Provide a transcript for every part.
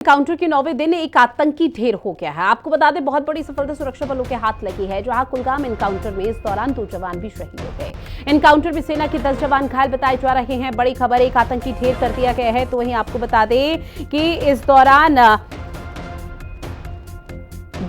Encounter के 9वें दिन एक आतंकी ढेर हो गया है। आपको बता दें, बहुत बड़ी सफलता सुरक्षा बलों के हाथ लगी है, जहां कुलगाम एनकाउंटर में इस दौरान 2 जवान भी शहीद हो गए। एनकाउंटर में सेना के 10 जवान घायल बताए जा रहे हैं। बड़ी खबर, एक आतंकी ढेर कर दिया गया है। तो वहीं आपको बता दें कि इस दौरान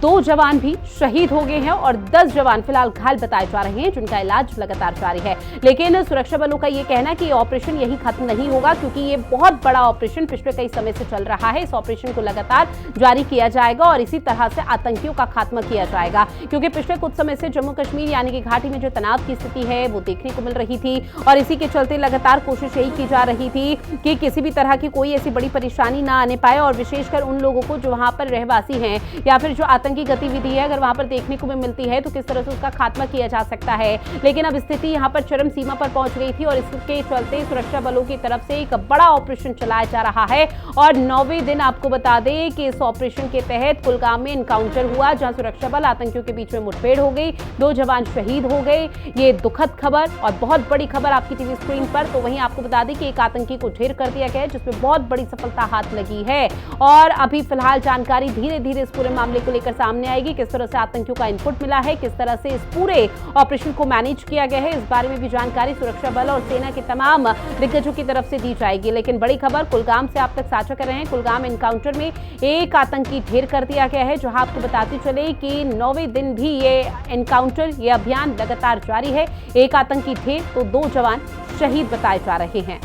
2 जवान भी शहीद हो गए हैं और 10 जवान फिलहाल घायल बताए जा रहे हैं, जिनका इलाज लगातार जारी है। लेकिन सुरक्षा बलों का यह कहना है कि ऑपरेशन यही खत्म नहीं होगा, क्योंकि ये बहुत बड़ा ऑपरेशन पिछले कई समय से चल रहा है। इस ऑपरेशन को लगातार जारी किया जाएगा और इसी तरह से आतंकियों का खात्मा किया जाएगा, क्योंकि पिछले कुछ समय से जम्मू कश्मीर यानी कि घाटी में जो तनाव की स्थिति है वो देखने को मिल रही थी और इसी के चलते लगातार कोशिश यही की जा रही थी कि किसी भी तरह की कोई ऐसी बड़ी परेशानी ना आने पाए, और विशेषकर उन लोगों को जो वहां पर रहवासी हैं या फिर जो आतंकी गतिविधि है अगर वहां पर देखने को भी मिलती है तो किस तरह से उसका खात्मा किया जा सकता है। लेकिन अब स्थिति यहां पर चरम सीमा पर पहुंच गई थी और इसके चलते सुरक्षा बलों की तरफ से एक बड़ा ऑपरेशन चलाया जा रहा है। और 9वें दिन आपको बता दें कि इस ऑपरेशन के तहत कुलगाम में एनकाउंटर हुआ, जहां सुरक्षा बल आतंकियों के बीच में मुठभेड़ हो गई, 2 जवान शहीद हो गए। ये दुखद खबर और बहुत बड़ी खबर आपकी टीवी स्क्रीन पर। तो वहीं आपको बता दें कि एक आतंकी को ढेर कर दिया गया है, जिसमें बहुत बड़ी सफलता हाथ लगी है और अभी फिलहाल जानकारी धीरे धीरे इस पूरे मामले को लेकर सामने आएगी। किस तरह से आतंकियों का इनपुट मिला है, किस तरह से इस पूरे ऑपरेशन को मैनेज किया गया है, इस बारे में भी जानकारी सुरक्षा बल और सेना के तमाम दिग्गजों की तरफ से दी जाएगी। लेकिन बड़ी खबर कुलगाम से आप तक साझा कर रहे हैं। कुलगाम एनकाउंटर में एक आतंकी ढेर कर दिया गया है, जहां आपको बताते चले कि 9वें दिन भी ये एनकाउंटर, ये अभियान लगातार जारी है। एक आतंकी ढेर तो 2 जवान शहीद बताए जा रहे हैं।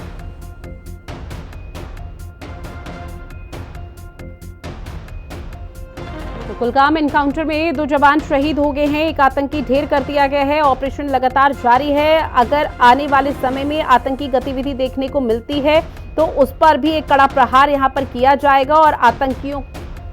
तो कुलगाम एनकाउंटर में 2 जवान शहीद हो गए हैं, एक आतंकी ढेर कर दिया गया है। ऑपरेशन लगातार जारी है। अगर आने वाले समय में आतंकी गतिविधि देखने को मिलती है तो उस पर भी एक कड़ा प्रहार यहां पर किया जाएगा और आतंकियों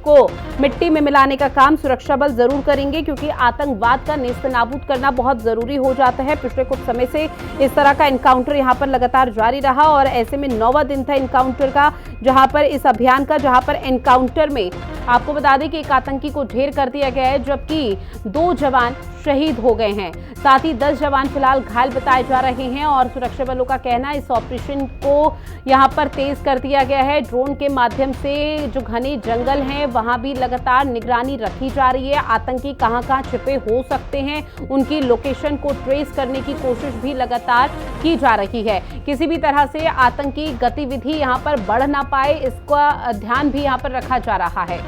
को मिट्टी में मिलाने का काम सुरक्षा बल जरूर करेंगे, क्योंकि आतंकवाद का नेस्तनाबूद करना बहुत जरूरी हो जाता है। पिछले कुछ समय से इस तरह का एनकाउंटर यहां पर लगातार जारी रहा और ऐसे में 9वां दिन था एनकाउंटर का, जहां पर इस अभियान का, जहां पर एनकाउंटर में आपको बता दें कि एक आतंकी को ढेर कर दिया गया है, जबकि 2 जवान शहीद हो गए हैं। साथ ही 10 जवान फिलहाल घायल बताए जा रहे हैं और सुरक्षा बलों का कहना है इस ऑपरेशन को यहां पर तेज कर दिया गया है। ड्रोन के माध्यम से जो घने जंगल हैं वहां भी लगातार निगरानी रखी जा रही है। आतंकी कहां-कहां छिपे हो सकते हैं, उनकी लोकेशन को ट्रेस करने की कोशिश भी लगातार की जा रही है। किसी भी तरह से आतंकी गतिविधि यहां पर बढ़ ना पाए, इसका ध्यान भी यहां पर रखा जा रहा है।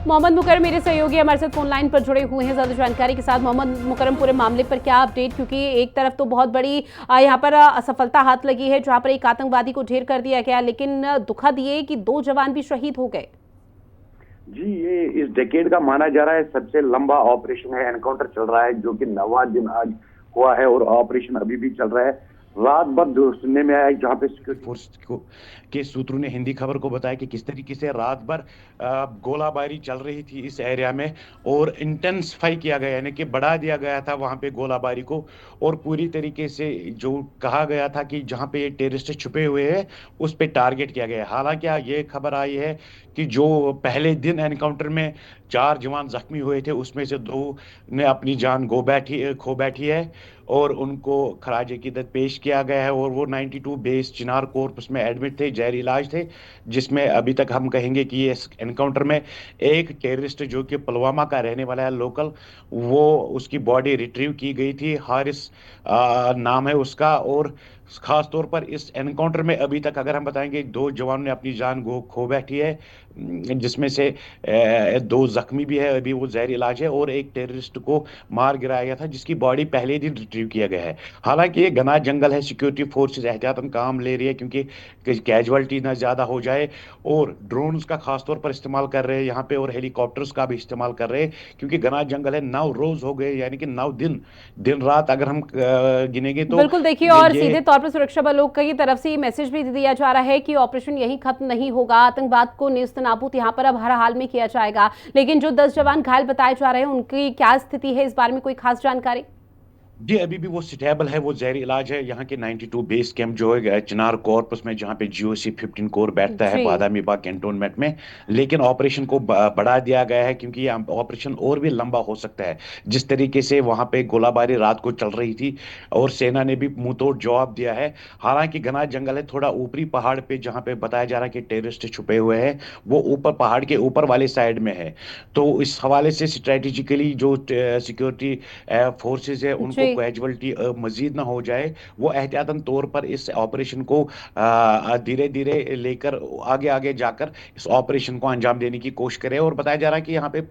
मोहम्मद मुकरम मेरे सहयोगी हमारे साथ फोन लाइन पर जुड़े हुए हैं ज्यादा जानकारी के साथ। मोहम्मद मुकरम, पूरे मामले पर क्या अपडेट, क्योंकि एक तरफ तो बहुत बड़ी यहाँ पर असफलता हाथ लगी है, जहां पर एक आतंकवादी को ढेर कर दिया गया, लेकिन दुखद ये कि 2 जवान भी शहीद हो गए। जी, ये इस डेकेड का माना जा रहा है सबसे लंबा ऑपरेशन है। एनकाउंटर चल रहा है जो कि 9वां दिन आज हुआ है और ऑपरेशन अभी भी चल रहा है। रात भर सुनने में आया जहाँ पे सिक्योरिटी फोर्स के सूत्रों ने हिंदी खबर को बताया कि किस तरीके से रात भर गोलाबारी चल रही थी इस एरिया में और इंटेंसिफाई किया गया, यानी कि बढ़ा दिया गया था वहाँ पे गोलाबारी को। और पूरी तरीके से जो कहा गया था कि जहाँ पे ये टेररिस्ट छुपे हुए हैं उस पे टारगेट किया गया। हालांकि ये खबर आई है कि जो पहले दिन एनकाउंटर में 4 जवान जख्मी हुए थे उसमें से 2 ने अपनी जान खो बैठी है और उनको खराज अकीदत पेश किया गया है। और वो 92 बेस चिनार कोर्प्स में एडमिट थे, जहर इलाज थे, जिसमें अभी तक हम कहेंगे कि ये एनकाउंटर में एक टेररिस्ट जो कि पुलवामा का रहने वाला है लोकल, वो उसकी बॉडी रिट्रीव की गई थी। हारिस नाम है उसका। और खास तौर पर इस एनकाउंटर में अभी तक अगर हम बताएंगे 2 जवानों ने अपनी जान खो बैठी है, जिसमें से 2 जख्मी भी है, अभी वो जहर इलाज है, और एक टेररिस्ट को मार गिराया गया था जिसकी बॉडी पहले दिन रिट्रीव किया गया है। हालांकि ये घना जंगल है, सिक्योरिटी फोर्सेस एहतियातन काम ले रही है क्योंकि कैजुअलिटी ना ज़्यादा हो जाए, और ड्रोन्स का खास तौर पर इस्तेमाल कर रहे हैं यहाँ पे और हेलीकॉप्टर्स का भी इस्तेमाल कर रहे हैं क्योंकि घना जंगल है। 9 रोज हो गए, यानी कि 9 दिन रात अगर हम गिनेंगे तो बिल्कुल देखिए, और सीधे तौर पर सुरक्षा बलों की तरफ से मैसेज भी दिया जा रहा है कि ऑपरेशन यहीं खत्म नहीं होगा, आतंकवाद को नेस्तनाबूद यहां पर अब हर हाल में किया जाएगा। लेकिन जो 10 जवान घायल बताए जा रहे हैं उनकी क्या स्थिति है, इस बारे में कोई खास जानकारी? जी अभी भी वो स्टेबल है, वो जहरी इलाज है। यहाँ के 92 बेस कैंप जो है चिनार कॉर्पस में, जहाँ पे जीओसी 15 कोर बैठता है जी। बादामी बाग कैंटोनमेंट में। लेकिन ऑपरेशन को बढ़ा दिया गया है क्योंकि ये ऑपरेशन और भी लंबा हो सकता है। जिस तरीके से वहाँ पे गोलाबारी रात को चल रही थी और सेना ने भी मुंह तोड़ जवाब दिया है। हालांकि घना जंगल है, थोड़ा ऊपरी पहाड़ पे जहाँ पे बताया जा रहा है कि टेररिस्ट छुपे हुए हैं, वो ऊपर पहाड़ के ऊपर वाले साइड में है। तो इस हवाले से स्ट्रेटेजिकली जो सिक्योरिटी फोर्सेज है उनको जी। कैजुअलिटी मजीद ना हो जाए, वो एहतियातन तौर पर इस ऑपरेशन को धीरे धीरे लेकर आगे आगे जाकर इस ऑपरेशन को अंजाम देने की कोशिश करें। और बताया जा रहा है कि यहाँ पे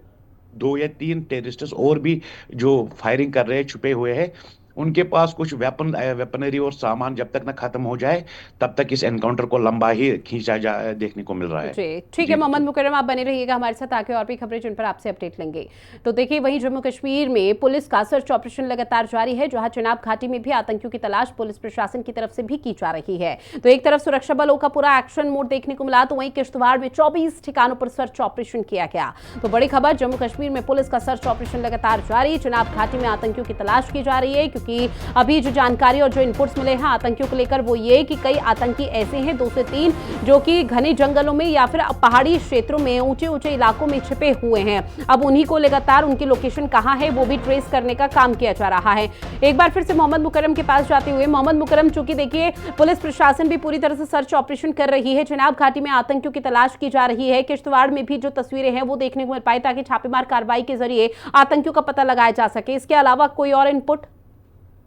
2 या 3 टेररिस्ट और भी जो फायरिंग कर रहे हैं छुपे हुए हैं। उनके पास कुछ वेपनरी और सामान जब तक ना खत्म हो जाए तब तक इस एनकाउंटर को लंबा ही खींचा जा देखने को मिल रहा है। जी ठीक है जी मोहम्मद ऋतु। मुकर्रम, आप बने रहिएगा हमारे साथ, आगे और भी खबरें जिन पर आपसे अपडेट लेंगे। तो देखिए वहीं जम्मू कश्मीर में पुलिस का सर्च ऑपरेशन लगातार जारी है, जहां चिनाब घाटी में भी आतंकियों की तलाश पुलिस प्रशासन की तरफ से भी की जा रही है। तो एक तरफ सुरक्षा बलों का पूरा एक्शन मोड देखने को मिला, तो वहीं किश्तवाड़ में 24 ठिकानों पर सर्च ऑपरेशन किया गया। तो बड़ी खबर, जम्मू कश्मीर में पुलिस का सर्च ऑपरेशन लगातार जारी, चिनाब घाटी में आतंकियों की तलाश की जा रही है। क्योंकि अभी जो जानकारी और जो इनपुट्स मिले हैं आतंकियों को लेकर वो ये कि कई आतंकी ऐसे हैं 2 से 3 जो कि घने जंगलों में या फिर पहाड़ी क्षेत्रों में ऊंचे ऊंचे इलाकों में छिपे हुए हैं। अब उन्हीं को लगातार उनकी लोकेशन कहां है वो भी ट्रेस करने का काम किया जा रहा है। एक बार फिर से मोहम्मद मुकर्रम के पास जाते हुए, मोहम्मद मुकर्रम, चूंकि देखिए पुलिस प्रशासन भी पूरी तरह से सर्च ऑपरेशन कर रही है, चिनाब घाटी में आतंकियों की तलाश की जा रही है, किश्तवाड़ में भी जो तस्वीरें हैं वो देखने को मिल पाई ताकि छापेमार कार्रवाई के जरिए आतंकियों का पता लगाया जा सके। इसके अलावा कोई और इनपुट?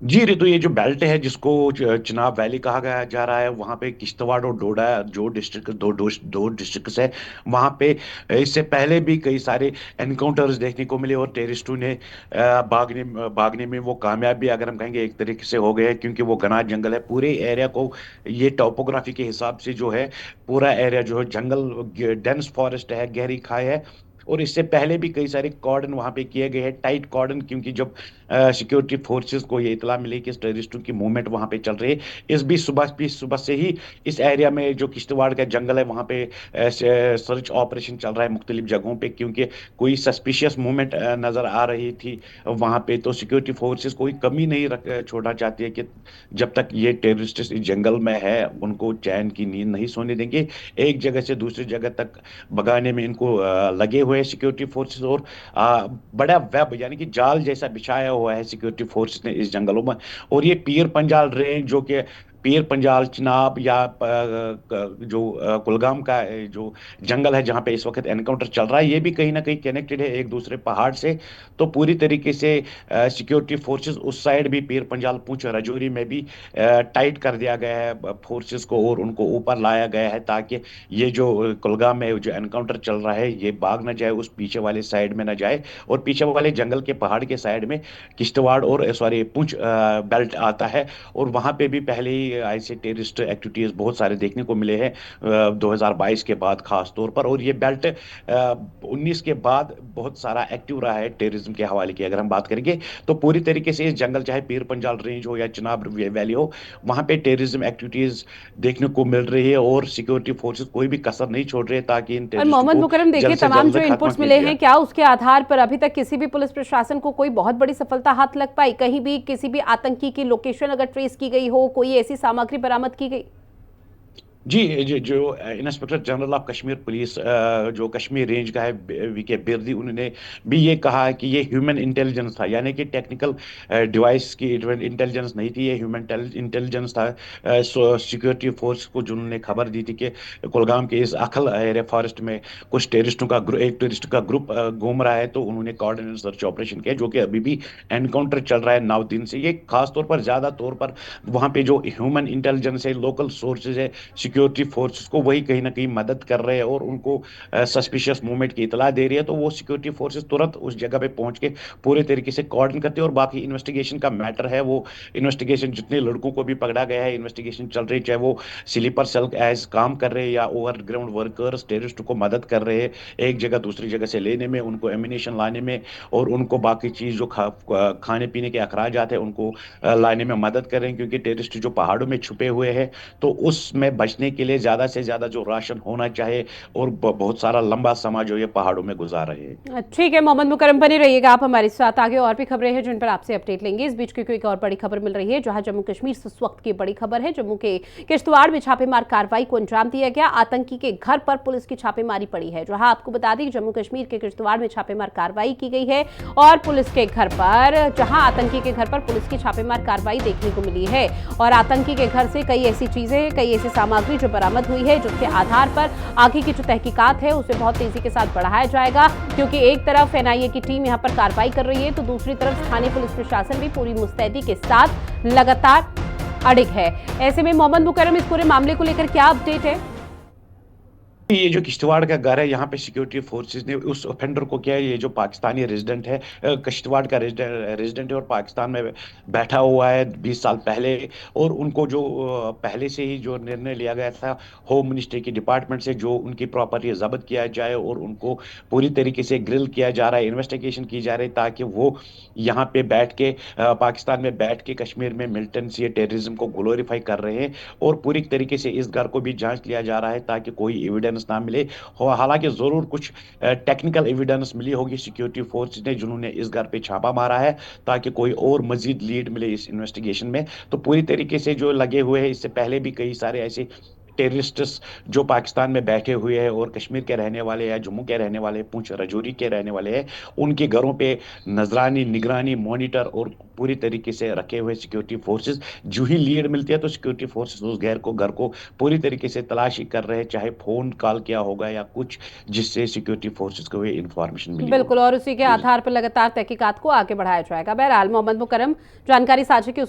जी ऋतु, ये जो बेल्ट है जिसको चिनाब वैली कहा गया जा रहा है, वहाँ पे किश्तवाड़ और डोडा जो डिस्ट्रिक्ट दो डिस्ट्रिक्ट्स है, वहाँ पे इससे पहले भी कई सारे एनकाउंटर्स देखने को मिले और टेररिस्टों ने भागने में वो कामयाब भी, अगर हम कहेंगे, एक तरीके से हो गए हैं, क्योंकि वो घना जंगल है पूरे एरिया को। ये टोपोग्राफी के हिसाब से जो है पूरा एरिया जो है जंगल, डेंस फॉरेस्ट है, गहरी खाई है। और इससे पहले भी कई सारे कॉर्डन वहां पे किए गए हैं, टाइट कॉर्डन, क्योंकि जब सिक्योरिटी फोर्सेस को ये इतला मिली कि टेररिस्टों की मूवमेंट वहां पे चल रही है, इस भी सुबह से ही इस एरिया में जो किश्तवाड़ का जंगल है वहां पे सर्च ऑपरेशन चल रहा है मुख्तलिफ जगहों पे, क्योंकि कोई सस्पिशियस मूवमेंट नजर आ रही थी वहां पे। तो सिक्योरिटी फोर्सेस कोई कमी नहीं छोड़ना चाहती है कि जब तक ये टेररिस्ट इस जंगल में है उनको चैन की नींद नहीं सोने देंगे। एक जगह से दूसरी जगह तक भगाने में इनको लगे हुए सिक्योरिटी फोर्सेस। और बड़ा वेब यानी कि जाल जैसा बिछाया हुआ है सिक्योरिटी फोर्सेस ने इस जंगलों में। और ये पीर पंजाल रेंज, जो कि पीर पंजाल, चिनाब या जो कुलगाम का जो जंगल है जहाँ पे इस वक्त एनकाउंटर चल रहा है, ये भी कहीं ना कहीं कनेक्टेड है एक दूसरे पहाड़ से। तो पूरी तरीके से सिक्योरिटी फोर्सेस उस साइड भी, पीर पंजाल पूंछ राजौरी में भी टाइट कर दिया गया है फोर्सेस को, और उनको ऊपर लाया गया है ताकि ये जो कुलगाम में जो एनकाउंटर चल रहा है ये भाग ना जाए, उस पीछे वाले साइड में ना जाए। और पीछे वाले जंगल के पहाड़ के साइड में किश्तवाड़ और सॉरी पुंछ बेल्ट आता है। और वहां पे भी पहले ही ऐसे टेररिस्ट एक्टिविटीज बहुत सारे देखने को मिले हैं 2022 के बाद खास तौर पर। और ये बेल्ट 19 के बाद बहुत सारा एक्टिव रहा है टेररिज्म के हवाले की अगर हम बात करेंगे। तो पूरी तरीके से इस जंगल, चाहे पीर पंजाल रेंज हो या चिनाब वैली हो, वहां पे टेररिज्म एक्टिविटीज देखने को मिल रही है और सिक्योरिटी फोर्सेस कोई भी कसर नहीं छोड़ रहे ताकि इन और टेररिस्ट मोहम्मद को मुकर्रम, देखिए जल्द से तमाम जल्द जो खात्मा इनपुट्स किया मिले हैं, जाए। क्या उसके आधार पर अभी तक किसी भी पुलिस प्रशासन को कोई बहुत बड़ी सफलता हाथ लग पाई? कहीं भी किसी भी आतंकी की लोकेशन अगर ट्रेस की गई हो, कोई ऐसी सामग्री बरामद की गई? जी जो inspector general of Kashmir police जो कश्मीर रेंज का है, वीके बिरदी, उन्होंने भी ये कहा है कि ये ह्यूमन इंटेलिजेंस था, यानी कि टेक्निकल डिवाइस की इंटेलिजेंस नहीं थी, ये ह्यूमन इंटेलिजेंस था। सिक्योरिटी फोर्स को जिन्होंने खबर दी थी कि कुलगाम के इस अखल एरिया फॉरेस्ट में कुछ टेररिस्टों का एक टेररिस्ट का ग्रुप घूम रहा है, तो उन्होंने कोऑर्डिनेट सर्च ऑपरेशन किया, जो कि अभी भी एनकाउंटर चल रहा है 9 दिन से। ये खास तौर पर ज्यादा तौर पर वहां पे जो ह्यूमन इंटेलिजेंस है, लोकल सोर्सेज है, सिक्योरिटी फोर्सेस को, वही कहीं ना कहीं मदद कर रहे हैं और उनको सस्पिशियस मूवमेंट की इतला दे रही है। तो वो सिक्योरिटी फोर्सेस तुरंत उस जगह पे पहुंच के पूरे तरीके से कोऑर्डिनेट करते हैं। और बाकी इन्वेस्टिगेशन का मैटर है, वो इन्वेस्टिगेशन, जितने लड़कों को भी पकड़ा गया है, इन्वेस्टिगेशन चल रही है, चाहे वो स्लीपर सेल एज काम कर रहे हैं या ओवरग्राउंड वर्कर्स टेररिस्ट को मदद कर रहे हैं एक जगह दूसरी जगह से लेने में, उनको एमिनेशन लाने में, और उनको बाकी चीज जो खाने पीने के अखराजात है उनको लाने में मदद कर रहे हैं, क्योंकि टेररिस्ट जो पहाड़ों में छुपे हुए हैं तो उसमें बचने बचने के लिए ज्यादा से ज्यादा जो राशन होना चाहिए, और बहुत सारा लंबा समय जो ये पहाड़ों में गुजार रहे हैं। ठीक है मोहम्मद मुकरम, बने रहिएगा आप हमारे साथ। आगे और भी खबरें हैं जिन पर आपसे अपडेट लेंगे। इस बीच की कोई एक और बड़ी खबर मिल रही है, जहां जम्मू कश्मीर से इस वक्त की बड़ी खबर है। जम्मू के किश्तवाड़ में छापेमार कार्रवाई को अंजाम दिया गया। आतंकी के घर पर पुलिस की छापेमारी पड़ी है। जहां आपको बता दें जम्मू कश्मीर के किश्तवाड़ में छापेमार कार्रवाई की गई है और पुलिस के घर पर, जहां आतंकी के घर पर पुलिस की छापेमार कार्रवाई देखने को मिली है। और आतंकी के घर से कई ऐसी चीजें, कई ऐसी सामग्री जो बरामद हुई है, जिसके आधार पर आगे की जो तहकीकात है उसे बहुत तेजी के साथ बढ़ाया जाएगा। क्योंकि एक तरफ एनआईए की टीम यहां पर कार्रवाई कर रही है, तो दूसरी तरफ स्थानीय पुलिस प्रशासन भी पूरी मुस्तैदी के साथ लगातार अड़िग है। ऐसे में मोहम्मद मुकरम, इस पूरे मामले को लेकर क्या अपडेट है? ये जो किश्तवाड़ का घर है, यहाँ पे सिक्योरिटी फोर्सेस ने उस ऑफेंडर को किया है, ये जो पाकिस्तानी रेजिडेंट है, किश्तवाड़ का रेजिडेंट है और पाकिस्तान में बैठा हुआ है 20 साल पहले। और उनको जो पहले से ही जो निर्णय लिया गया था होम मिनिस्ट्री के डिपार्टमेंट से, जो उनकी प्रॉपर्टी जब्त किया जाए और उनको पूरी तरीके से ग्रिल किया जा रहा है, इन्वेस्टिगेशन की जा रही है, ताकि वो यहाँ पे बैठ के पाकिस्तान में बैठ के कश्मीर में मिलिटेंसी टेररिज्म को ग्लोरीफाई कर रहे हैं। और पूरी तरीके से इस घर को भी जांच लिया जा रहा है ताकि कोई एविडेंस ना मिले हो। हालांकि जरूर कुछ टेक्निकल एविडेंस मिली होगी सिक्योरिटी फोर्स ने, जिन्होंने इस घर पे छापा मारा है, ताकि कोई और मजीद लीड मिले इस इन्वेस्टिगेशन में। तो पूरी तरीके से जो लगे हुए हैं, इससे पहले भी कई सारे ऐसे टेररिस्ट्स जो पाकिस्तान में बैठे हुए हैं और कश्मीर के रहने वाले या जम्मू के रहने वाले, पुंछ रजौरी के रहने वाले हैं, उनके घरों पे नजरानी, निगरानी, मॉनिटर और पूरी तरीके से रखे हुए सिक्योरिटी फोर्सेस। जो ही लीड मिलती है तो सिक्योरिटी फोर्सेस उस घर को पूरी तरीके से तलाशी कर रहे हैं, चाहे फोन कॉल किया होगा या कुछ, जिससे सिक्योरिटी फोर्सेस को इंफॉर्मेशन मिली बिल्कुल, होगी। और उसी के आधार पर लगातार तहकीकात को आगे बढ़ाया जाएगा। बहरहाल मोहम्मद मुकरम जानकारी साझा की